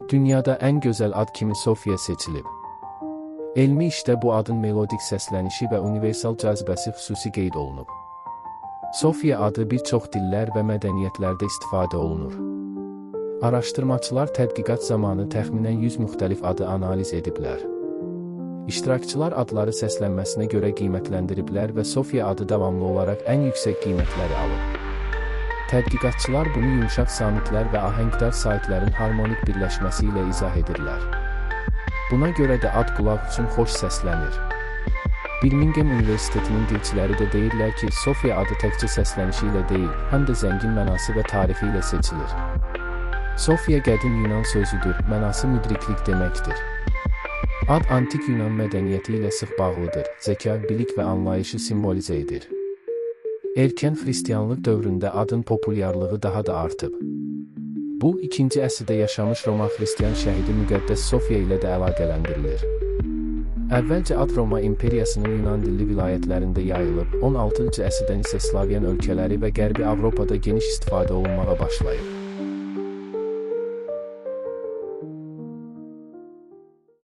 Dünyada ən gözəl ad kimi Sofiya seçilib. Elmi işdə bu adın melodik səslənişi və universal cazibəsi xüsusi qeyd olunub. Sofiya adı bir çox dillər və mədəniyyətlərdə istifadə olunur. Araşdırmaçılar tədqiqat zamanı təxminən 100 müxtəlif adı analiz ediblər. İştirakçılar adları səslənməsinə görə qiymətləndiriblər və Sofiya adı davamlı olaraq ən yüksək qiymətləri alıb. Tədqiqatçılar bunu yumşaq samitlər və ahəngdar saitlərin harmonik birləşməsi ilə izah edirlər. Buna görə də ad qulaq üçün xoş səslənir. Birmingham Universitetinin dilçiləri də deyirlər ki, Sofiya adı təkcə səslənişi ilə deyil, həm də zəngin mənası və tarixi ilə seçilir. Sofiya qədim Yunan sözüdür, mənası müdriklik deməkdir. Ad antik Yunan mədəniyyəti ilə sıx bağlıdır, zəka, bilik və anlayışı simvolizə edir. Erkən xristianlıq dövründə adın populyarlığı daha da artıb. Bu, 2-ci əsrdə yaşamış Roma xristian şəhidi müqəddəs Sofiya ilə də əlaqələndirilir. Əvvəlcə ad Roma imperiyasının Yunan dilli vilayətlərində yayılıb, 16-cı əsrdən isə Slavyan ölkələri və Qərbi Avropada geniş istifadə olunmağa başlayıb.